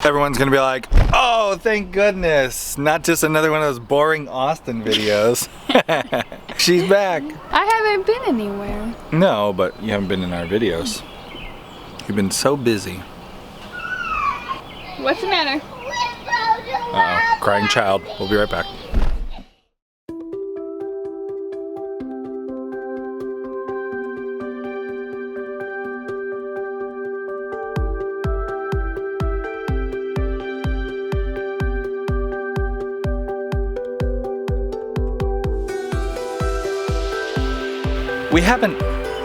Everyone's gonna be like, oh, thank goodness, not just another one of those boring Austin videos. She's back. I haven't been anywhere. No, but you haven't been in our videos. You've been so busy. What's the matter? Uh-oh, crying child. We'll be right back.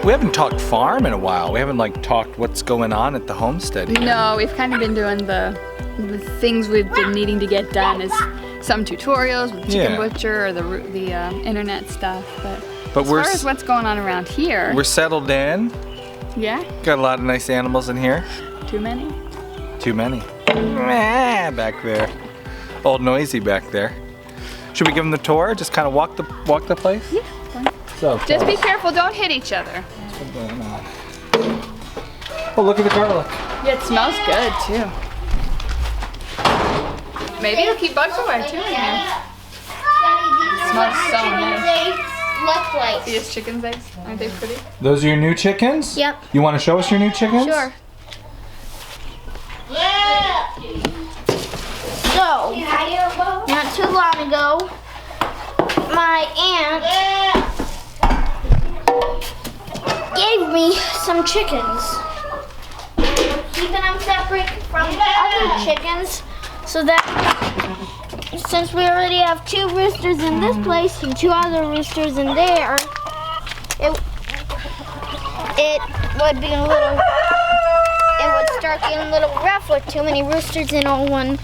We haven't talked farm in a while. We haven't like talked what's going on at the homestead here. No, we've kind of been doing the things we've been needing to get done, is some tutorials with Chicken Butcher or the internet stuff. But as far as what's going on around here, we're settled in. Yeah. Got a lot of nice animals in here. Too many? Too many. Back there. Old Noisy back there. Should we give them the tour? Just kind of walk the place? Yeah. So, just be careful, don't hit each other. What's going on? Oh, look at the garlic. Yeah, it smells good too. Maybe it'll keep bugs away too in here. It smells so nice. Look like These chickens' eggs, aren't they pretty? Those are your new chickens? Yep. You want to show us your new chickens? Sure. so. Not too long ago, my aunt gave me some chickens. Keeping them separate from the other chickens so that since we already have 2 roosters in this place and 2 other roosters in there, it would start getting a little rough with too many roosters in all one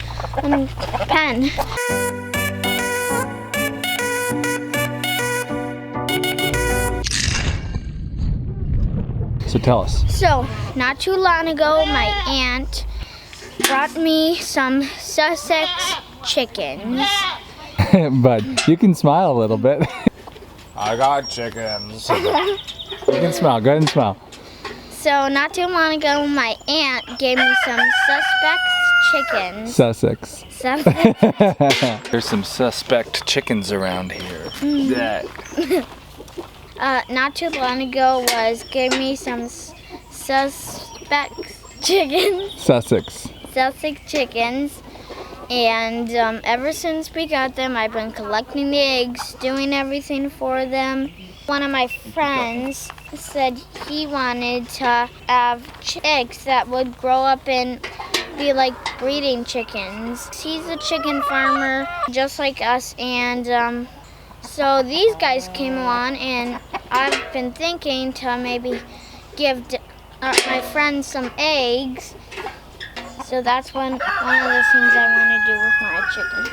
pen. So tell us. So, not too long ago, my aunt brought me some Sussex chickens. But you can smile a little bit. I got chickens. You can smile. Go ahead and smile. So, not too long ago, my aunt gave me some Sussex chickens. Sussex. Sussex. There's some suspect chickens around here. Not too long ago gave me some Sussex chickens. Sussex chickens. And ever since we got them, I've been collecting the eggs, doing everything for them. One of my friends said he wanted to have eggs that would grow up and be like breeding chickens. He's a chicken farmer just like us, and so these guys came along, and I've been thinking to maybe give my friends some eggs. So that's one of the things I want to do with my chickens.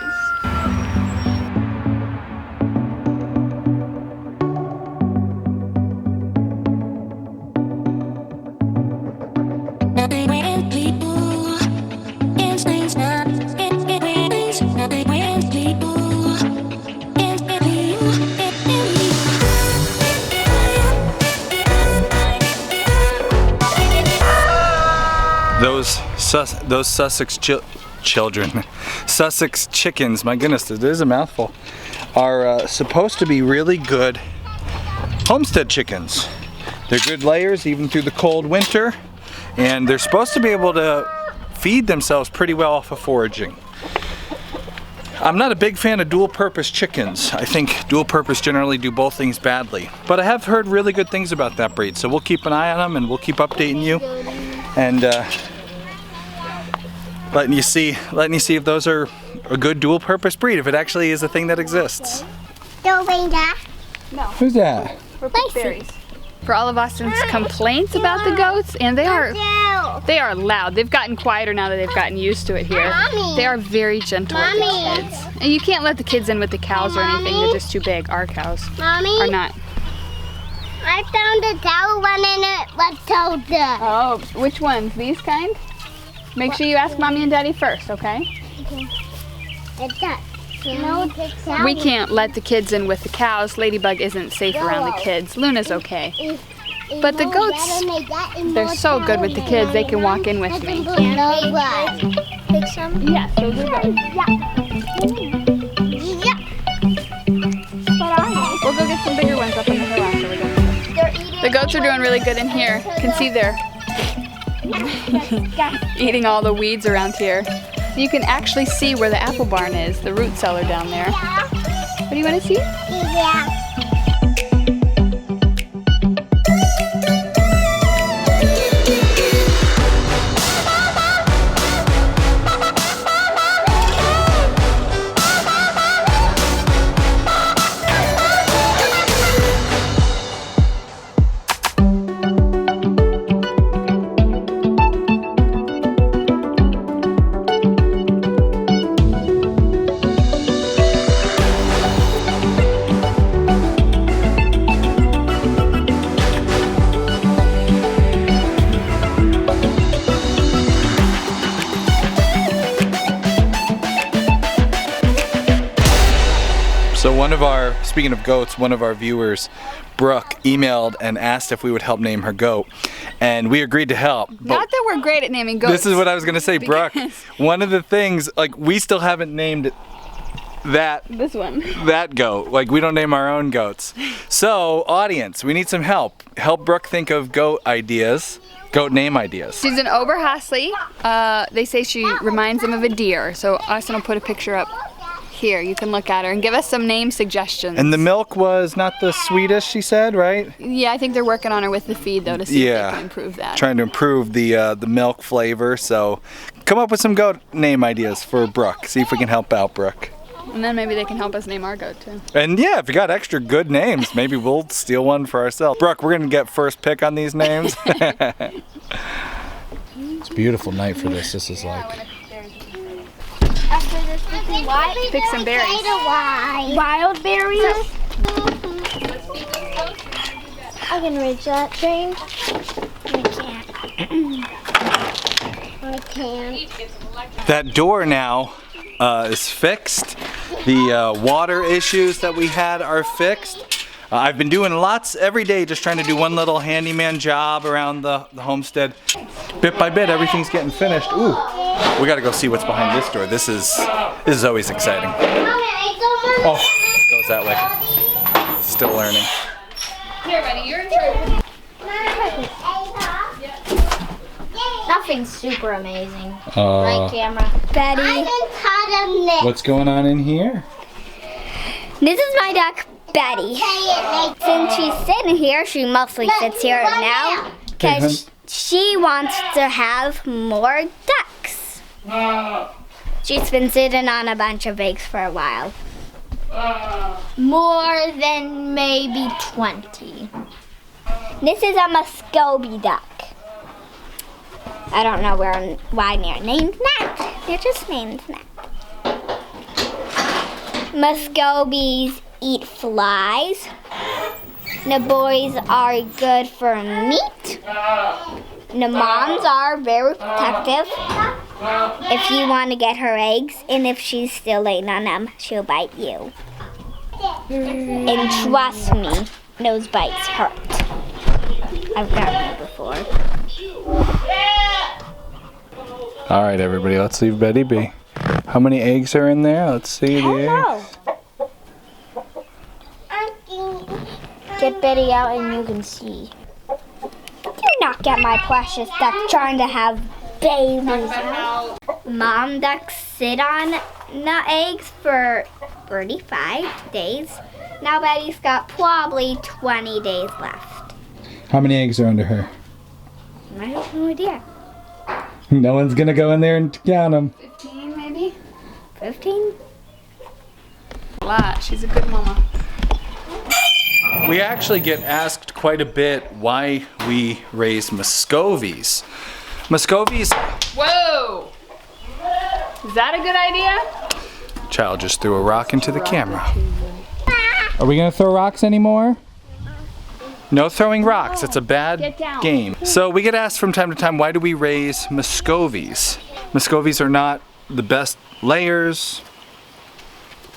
Those Sussex children, Sussex chickens, my goodness, there's a mouthful, are supposed to be really good homestead chickens. They're good layers even through the cold winter, and they're supposed to be able to feed themselves pretty well off of foraging. I'm not a big fan of dual-purpose chickens. I think dual-purpose generally do both things badly. But I have heard really good things about that breed, so we'll keep an eye on them and we'll keep updating you. And letting you see if those are a good dual-purpose breed, if it actually is a thing that exists. No. Who's that? For berries. For all of Austin's complaints about the goats, and they are loud. They've gotten quieter now that they've gotten used to it here. Mommy. They are very gentle with the kids. And you can't let the kids in with the cows or anything. They're just too big. Our cows are not. I found a towel one in it. Let's tell them. Oh, which ones? These kind? Make sure you ask Mommy and Daddy first, okay? It's that. We can't let the kids in with the cows. Ladybug isn't safe around the kids. Luna's okay. But the goats, they're so good with the kids. They can walk in with me. Pick some? Yes, those are good. Yeah. We'll go get some bigger ones up in the hill after we're done. The goats are doing really good in here. You can see they're eating all the weeds around here. You can actually see where the apple barn is, the root cellar down there. What do you want to see? Yeah. So speaking of goats, one of our viewers, Brooke, emailed and asked if we would help name her goat, and we agreed to help. Not that we're great at naming goats. This is what I was gonna say, Brooke. One of the things, like, we still haven't named that goat. Like, we don't name our own goats. So, audience, we need some help. Help Brooke think of goat ideas. Goat name ideas. She's an Oberhasli. They say she reminds them of a deer. So Austin will put a picture up here. You can look at her and give us some name suggestions. And the milk was not the sweetest, she said, right? Yeah, I think they're working on her with the feed though to see if they can improve that. Trying to improve the milk flavor. So come up with some goat name ideas for Brooke. See if we can help out Brooke. And then maybe they can help us name our goat too. And yeah, if you got extra good names, maybe we'll steal one for ourselves. Brooke, we're gonna get first pick on these names. It's a beautiful night for this. This is like. After this, we can pick some berries. Wild berries? I can reach that train. I can't. That door now is fixed. The water issues that we had are fixed. I've been doing lots every day, just trying to do one little handyman job around the homestead. Bit by bit, everything's getting finished. Ooh, we gotta go see what's behind this door. This is always exciting. Oh, it goes that way. Still learning. Here, Benny, you're in charge. Nothing super amazing. Right, camera. Betty. What's going on in here? This is my duck, Betty. Since she's sitting here, she mostly sits here now because she wants to have more ducks. She's been sitting on a bunch of eggs for a while. More than maybe 20. This is a Muscovy duck. I don't know why they're named that. They're just named that. Muscovies eat flies. The boys are good for meat. The moms are very protective. If you want to get her eggs, and if she's still laying on them, she'll bite you. And trust me, those bites hurt. I've gotten it before. All right, everybody, let's leave Betty be. How many eggs are in there? Let's see the eggs. Get Betty out and you can see. Do not get my precious duck trying to have babies. Mom ducks sit on the eggs for 35 days. Now Betty's got probably 20 days left. How many eggs are under her? I have no idea. No one's gonna go in there and count them. 15 maybe? 15? A lot. She's a good mama. We actually get asked quite a bit why we raise Muscovies. Muscovies. Whoa! Is that a good idea? Child just threw a rock into the camera. Are we gonna throw rocks anymore? No throwing rocks, it's a bad game. So we get asked from time to time, why do we raise Muscovies? Muscovies are not the best layers.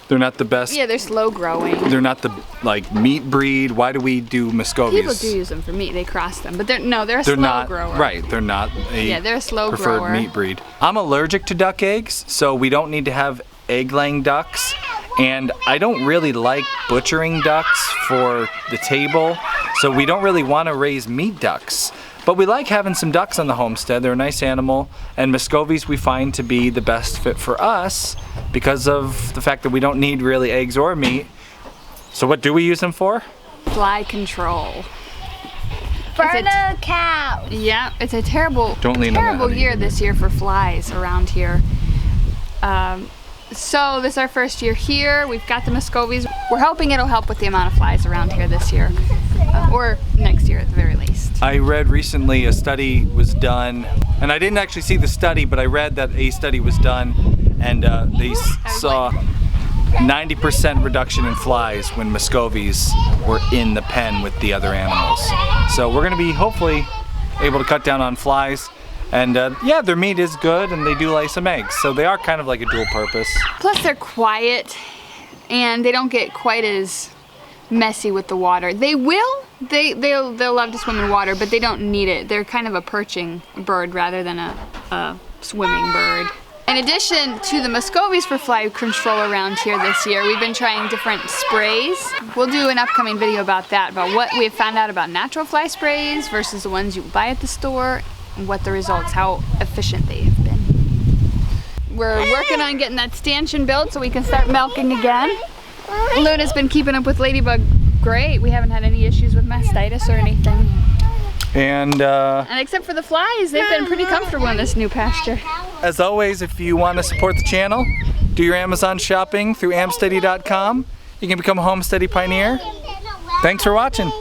They're not the best. Yeah, they're slow growing. They're not the like meat breed. Why do we do Muscovies? People do use them for meat. They cross them, but they're a slow not, grower. Right, they're not they're a slow preferred grower. meat breed. I'm allergic to duck eggs, so we don't need to have egg-laying ducks. And I don't really like butchering ducks for the table, so we don't really want to raise meat ducks. But we like having some ducks on the homestead. They're a nice animal, and Muscovies we find to be the best fit for us because of the fact that we don't need really eggs or meat. So what do we use them for? Fly control. Fertile cows. Yeah, it's a terrible terrible year this year for flies around here. So this is our first year here. We've got the Muscovies. We're hoping it'll help with the amount of flies around here this year, or next year at the very least. I read recently a study was done, and I didn't actually see the study, but I read that a study was done, and they saw 90% reduction in flies when Muscovies were in the pen with the other animals. So we're going to be hopefully able to cut down on flies. And yeah, their meat is good and they do lay some eggs. So they are kind of like a dual purpose. Plus they're quiet and they don't get quite as messy with the water. They will, they'll love to swim in water, but they don't need it. They're kind of a perching bird rather than a swimming bird. In addition to the Muscovies for fly control around here this year, we've been trying different sprays. We'll do an upcoming video about that, about what we have found out about natural fly sprays versus the ones you buy at the store, and what the results, how efficient they have been. We're working on getting that stanchion built so we can start milking again. Luna's been keeping up with ladybug great. We haven't had any issues with mastitis or anything. And except for the flies, they've been pretty comfortable in this new pasture. As always, if you want to support the channel, do your Amazon shopping through homesteady.com. You can become a Homesteady Pioneer. Thanks for watching.